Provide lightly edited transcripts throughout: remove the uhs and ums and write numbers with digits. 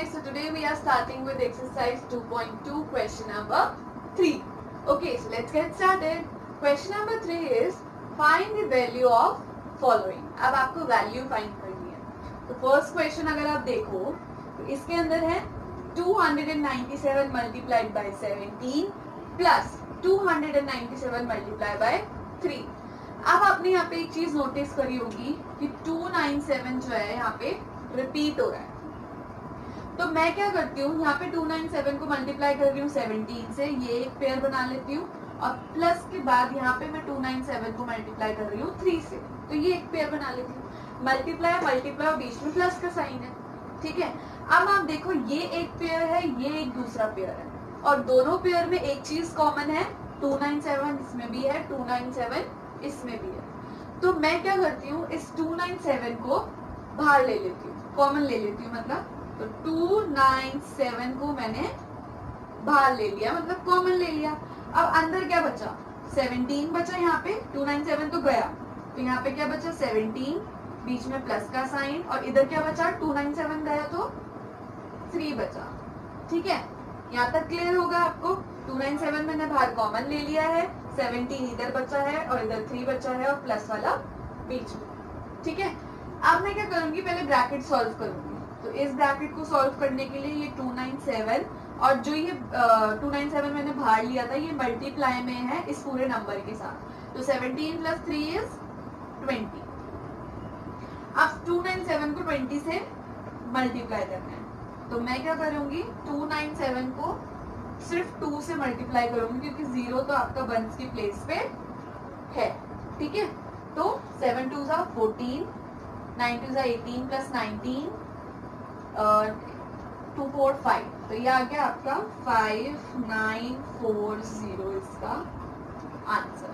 guys, so today we are starting with exercise 2.2 question number 3. Okay, so let's get started. Question number 3 is find the value of following. अब आपको value find करनी है. तो first question अगर आप देखो तो इसके अंदर है 297 multiplied by 17 plus 297 multiplied by 3. अब आपने यहाँ पे एक चीज नोटिस करी होगी कि 297 जो है यहाँ पे रिपीट हो रहा है. तो मैं क्या करती हूँ, यहाँ पे 297 को मल्टीप्लाई कर रही हूँ 17 से, ये एक पेयर बना लेती हूँ और प्लस के बाद यहाँ पे मैं 297 को मल्टीप्लाई कर रही हूँ 3 से, तो ये एक पेयर बना लेती हूँ. मल्टीप्लाई मल्टीप्लाई और बीच में प्लस का साइन है. ठीक है, अब आप देखो ये एक पेयर है, ये एक दूसरा पेयर है और दोनों पेयर में एक चीज कॉमन है. 297 इसमें भी है, 297 इसमें भी है. तो मैं क्या करती हूँ, इस 297 को बाहर ले लेती हूँ, कॉमन ले लेती हूँ. मतलब तो 297 को मैंने बाहर ले लिया, मतलब कॉमन ले लिया. अब अंदर क्या बचा, 17 बचा. यहाँ पे 297 तो गया, तो यहाँ पे क्या बचा 17, बीच में प्लस का साइन, और इधर क्या बचा 297 गया तो 3 बचा. ठीक है, यहाँ तक क्लियर होगा आपको. 297 मैंने बाहर कॉमन ले लिया है, 17 इधर बचा है और इधर 3 बचा है और प्लस वाला बीच में. ठीक है, अब मैं क्या करूंगी, पहले ब्रैकेट सॉल्व करूंगी. तो इस ब्रैकेट को सॉल्व करने के लिए ये 297 और जो ये 297 मैंने बाहर लिया था ये मल्टीप्लाई में है इस पूरे नंबर के साथ. तो 17 प्लस 3 इज 20. अब 297 को 20 से मल्टीप्लाई करना है, तो मैं क्या करूंगी, 297 को सिर्फ 2 से मल्टीप्लाई करूंगी क्योंकि 0 तो आपका वंस की प्लेस पे है. ठीक है, तो 7 2 जा 14, 9 2 जा 18 प्लस 19 2 4 5, तो ये आ गया आपका 5940 इसका आंसर.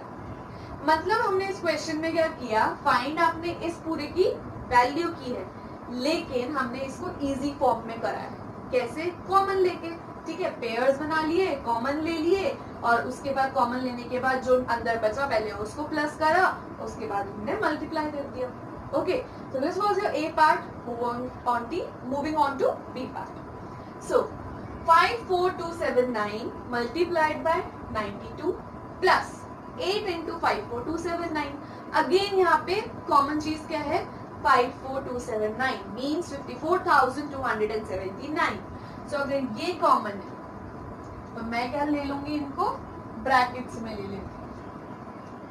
मतलब हमने इस क्वेश्चन में क्या किया, फाइंड आपने इस पूरे की वैल्यू की है, लेकिन हमने इसको इजी फॉर्म में करा है. कैसे, कॉमन लेके. ठीक है, पेयर्स बना लिए, कॉमन ले लिए और उसके बाद कॉमन लेने के बाद जो अंदर बचा पहले उसको प्लस करा, उसके बाद हमने मल्टीप्लाई कर दिया. Okay, so this was your A part. Moving on to B part. So 54279 multiplied by 92 plus 8 into 54279. Again यहाँ पे कॉमन चीज क्या है, 54279 means 54,279. So अगर ये कॉमन है तो मैं क्या ले लूंगी, इनको ब्रैकेट्स में ले लेती हूँ.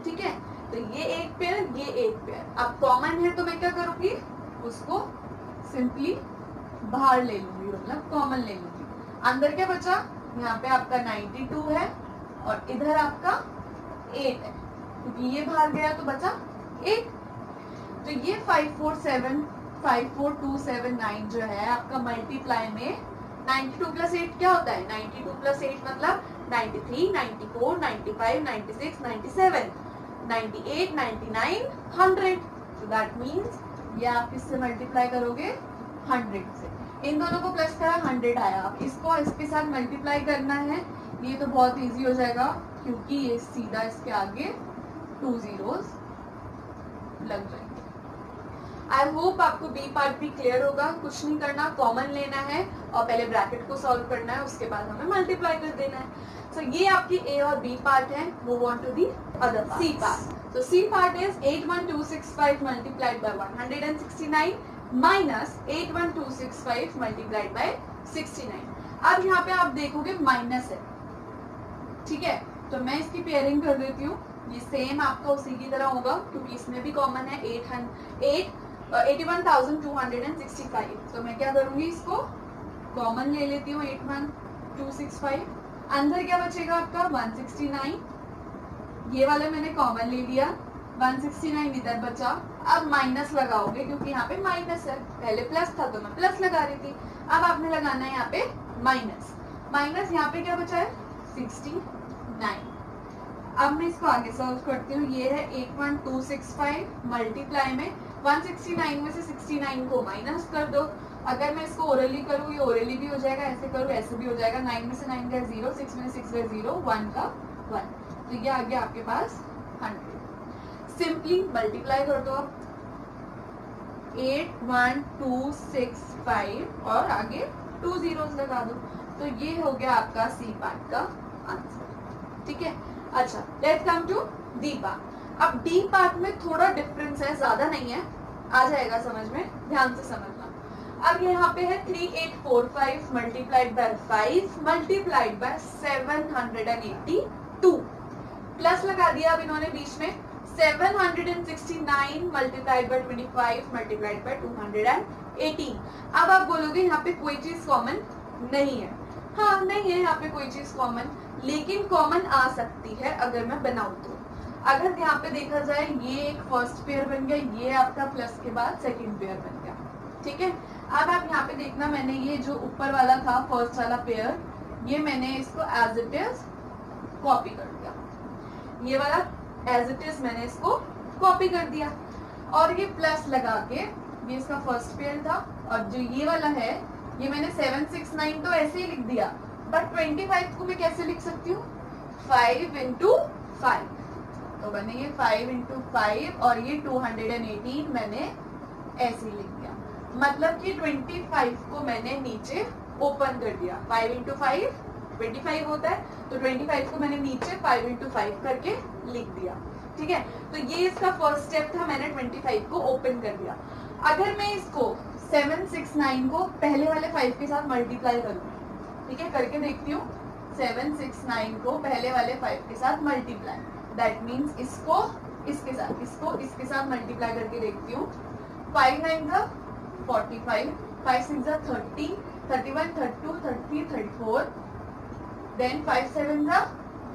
ठीक है, तो ये एक पेयर, ये एक पेयर. अब कॉमन है तो मैं क्या करूंगी, उसको सिंपली बाहर ले लूंगी, मतलब कॉमन ले लूंगी. अंदर क्या बचा, यहाँ पे आपका 92 है और इधर आपका 8 है, क्योंकि ये बाहर गया तो बचा 8. तो ये 54279 जो है आपका मल्टीप्लाई में 92 प्लस 8 क्या होता है, 92 प्लस 8 मतलब 93, 94, 95, 96, 97, 98, 99, 100. So that means ये आप किससे मल्टीप्लाई करोगे, 100 से. इन दोनों को प्लस करा 100 आया. अब इसको इसके साथ मल्टीप्लाई करना है, ये तो बहुत इजी हो जाएगा क्योंकि ये सीधा इसके आगे 2 zeros लग जाएंगे. आई होप आपको बी पार्ट भी क्लियर होगा. कुछ नहीं करना, कॉमन लेना है और पहले ब्रैकेट को सॉल्व करना है, उसके बाद हमें मल्टीप्लाई कर देना है. So ये आपकी A और B पार्ट है. Move on to the other part. C part. So C part is 81265 multiplied by 169 minus 81265 multiplied by 69. अब यहाँ पे आप देखोगे माइनस है. ठीक है, तो मैं इसकी पेयरिंग कर देती हूँ. ये सेम आपका उसी की तरह होगा क्योंकि इसमें भी कॉमन है 81,265. तो मैं क्या करूंगी, इसको कॉमन ले लेती हूँ 81,265. अंदर क्या बचेगा आपका 169, ये वाला मैंने कॉमन ले लिया, 169 इधर बचा. अब माइनस लगाओगे क्योंकि यहाँ पे माइनस है, पहले प्लस था तो मैं प्लस लगा रही थी. अब आपने लगाना है यहाँ पे माइनस. माइनस यहाँ पे क्या बचा है 69. अब मैं इसको आगे सॉल्व करती हूँ. ये है 81265 मल्टीप्लाई में 169 में से 69 को माइनस कर दो. अगर मैं इसको ओरली करूँ, ये ओरली भी हो जाएगा, ऐसे करूँ ऐसे भी हो जाएगा. 9 में से 9 का 0, 6 में से 6 का 0, 1 का 1. तो ये आ गया आपके पास 100. सिंपली मल्टीप्लाई कर दो. 8125 और आगे 2 zeros लगा दो। तो ये हो गया आपका सी पार्ट का आंसर। ठीक है, अच्छा let's come to D part. अब डी पार्ट में थोड़ा डिफरेंस है, ज्यादा नहीं है, आ जाएगा समझ में, ध्यान से समझना। अब यहाँ पे है 3845 multiplied by 5 multiplied by 782 plus लगा दिया अब इन्होंने बीच में 769 मल्टीप्लाइड बाय 25 मल्टीप्लाइड बाय 218। अब आप बोलोगे यहाँ पे कोई चीज कॉमन नहीं है। हाँ नहीं है यहाँ पे कोई चीज कॉमन, लेकिन कॉमन आ सकती है अगर मैं बनाऊं तो। अगर यहाँ पे देखा जाए ये एक फर्स्ट पेयर बन गया, ये आपका प्लस के बाद सेकंड पेयर बन गया। ठीक है, अब आप यहाँ पे देखना, मैंने ये जो ऊपर वाला था फर्स्ट वाला पेयर, ये मैंने इसको एज इट इज कॉपी कर दिया। ये वाला एज इट इज मैंने इसको कॉपी कर दिया और ये प्लस लगा के, ये इसका फर्स्ट पेयर था, और जो ये वाला है ये मैंने 769 तो ऐसे ही लिख दिया, बट 25 को मैं कैसे लिख सकती हूँ, 5 into 5। तो मैंने ये 5 into 5 और ये 218 मैंने ऐसे लिख दिया। मतलब कि 25 को मैंने नीचे ओपन कर दिया। 5 into 5 25 होता है, तो 25 को मैंने नीचे 5 into 5 करके लिख दिया। ठीक है, तो ये इसका फर्स्ट स्टेप था, मैंने 25 को ओपन कर दिया। अगर मैं इसको 769 को पहले वाले 5 के साथ मल्टीप्लाई करूँ, ठीक है करके देखती हूँ, 769 को पहले वाले 5 के साथ मल्टीप्लाई, दैट मीन्स इसको इसके साथ, इसको इसके साथ मल्टीप्लाई करके देखती हूँ। 5 9 था 45, 5 6 था 30, 31 32 33 34, देन 5 7 था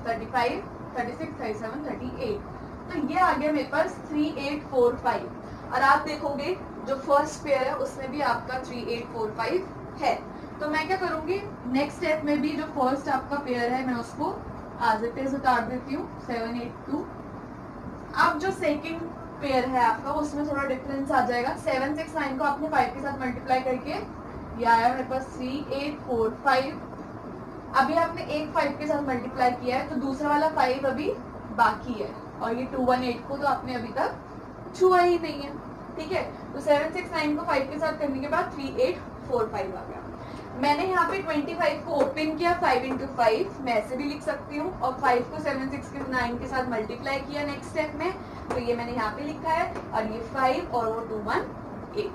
35, 36 37 38। तो ये आ गया मेरे पास 3845। और आप देखोगे जो फर्स्ट पेयर है उसमें भी आपका 3845 है। तो मैं क्या करूंगी, नेक्स्ट स्टेप में भी जो फर्स्ट आपका पेयर है मैं उसको एज इट इज उतार देती हूँ 782। अब जो सेकंड पेयर है आपका उसमें थोड़ा डिफरेंस आ जाएगा। 769 को आपने 5 के साथ मल्टीप्लाई करके ये आया मेरे पास 3845। अभी आपने एक 5 के साथ मल्टीप्लाई किया है, तो दूसरा वाला 5 अभी बाकी है, और ये 218 को तो आपने अभी तक छुआ ही नहीं है। ठीक है, तो 769 को 5 के साथ करने के बाद 3845 आ गया। मैंने यहाँ पे 25 को ओपन किया 5 into 5, मैं ऐसे भी लिख सकती हूँ, और 5 को 769 के साथ मल्टीप्लाई किया नेक्स्ट स्टेप में, तो ये मैंने यहाँ पे लिखा है, और ये 5 और वो 218।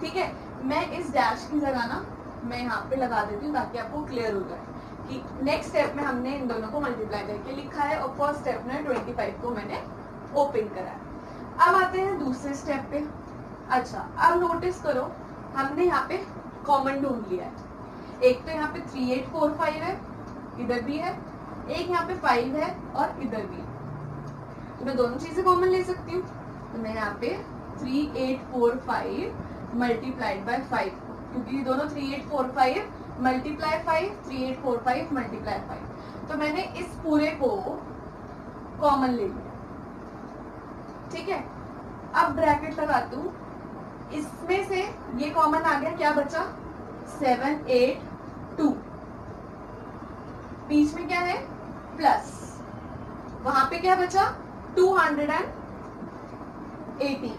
ठीक है, मैं इस डैश की जगह ना मैं यहाँ पे लगा देती हूँ ताकि आपको क्लियर हो जाए कि नेक्स्ट स्टेप में हमने इन दोनों को मल्टीप्लाई करके लिखा है, और फर्स्ट स्टेप में 25 को मैंने ओपन करा है। अब आते हैं दूसरे स्टेप पे। अच्छा, अब नोटिस करो हमने यहाँ पे कॉमन ढूंढ लिया है। एक तो यहाँ पे 3845 है, इधर भी है, एक यहाँ पे 5 है और इधर भी है, तो मैं दोनों चीजें कॉमन ले सकती हूँ। तो मैं यहाँ पे 3845 मल्टीप्लाइड बाय 5, क्योंकि दोनों 3845 मल्टीप्लाई 5, 3845 मल्टीप्लाई 5, तो मैंने इस पूरे को कॉमन ले लिया। ठीक है, अब ब्रैकेट लगाती हूँ, इसमें से ये कॉमन आ गया, क्या बचा 782, बीच में क्या है प्लस, वहां पे क्या बचा 280।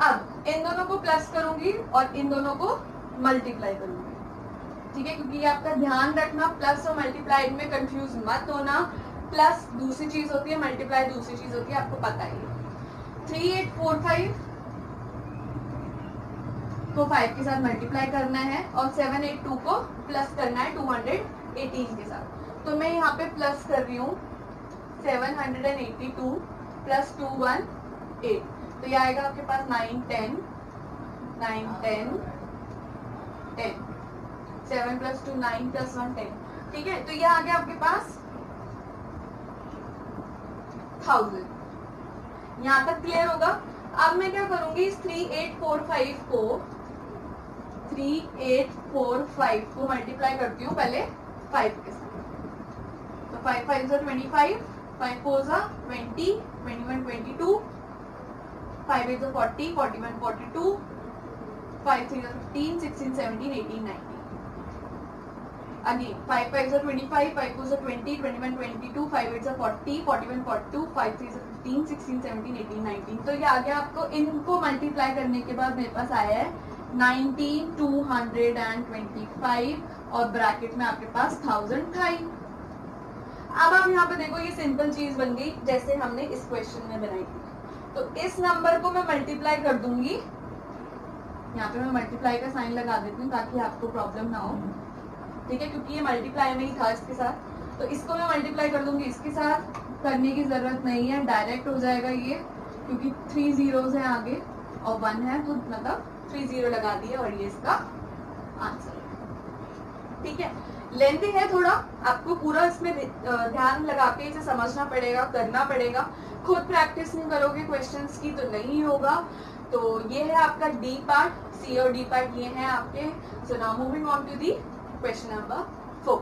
अब इन दोनों को प्लस करूंगी और इन दोनों को मल्टीप्लाई करूंगी। ठीक है, क्योंकि ये आपका ध्यान रखना, प्लस और मल्टीप्लाइड में कंफ्यूज मत होना। प्लस दूसरी चीज होती है, मल्टीप्लाई दूसरी चीज होती है, आपको पता ही है। 3845 को 5 के साथ मल्टीप्लाई करना है और 782 को प्लस करना है 218 के साथ। तो मैं यहाँ पे प्लस कर रही हूँ 782 प्लस 218, तो ये आएगा आपके पास 9 10 9 10 10, 7 प्लस 2 9 प्लस 1 10। ठीक है, तो ये आ गया आपके पास 1000। यहाँ तक क्लियर होगा। अब मैं क्या करूंगी, इस 3845 को मल्टीप्लाई करती हूँ पहले 5 के साथ। तो 5 5 25, 5 4 20, 21 22, 5 8 40, 41 42, 5 3 15, 16 17 18 19। Again 5 5s are 25, 5 4s are 20, 21 22, 5 8s are 40, 41 42, 5 3s are 15, 16 17 18 19. तो ये आ गया आपको, इनको मल्टीप्लाई करने के बाद मेरे पास आया है 19225 और ब्रैकेट में आपके पास 1000 था। अब आप यहाँ पे देखो ये सिंपल चीज बन गई जैसे हमने इस क्वेश्चन में बनाई थी। तो इस नंबर को मैं मल्टीप्लाई कर दूंगी, यहाँ पे मैं मल्टीप्लाई का साइन लगा देती हूँ ताकि आपको प्रॉब्लम ना हो, ठीक है, क्योंकि ये मल्टीप्लाई में ही था इसके साथ। तो इसको मैं मल्टीप्लाई कर दूंगी इसके साथ, करने की जरूरत नहीं है, डायरेक्ट हो जाएगा ये, क्योंकि 3 zeros है आगे और 1 है, तो मतलब 3 0 लगा दिए और ये इसका आंसर है, ठीक है। लेंथी है थोड़ा, आपको पूरा इसमें ध्यान लगा के इसे समझना पड़ेगा, करना पड़ेगा। खुद प्रैक्टिस नहीं करोगे क्वेश्चंस की तो नहीं होगा। तो ये है आपका डी पार्ट, सी और डी पार्ट ये है आपके। So now moving on to the question number 4।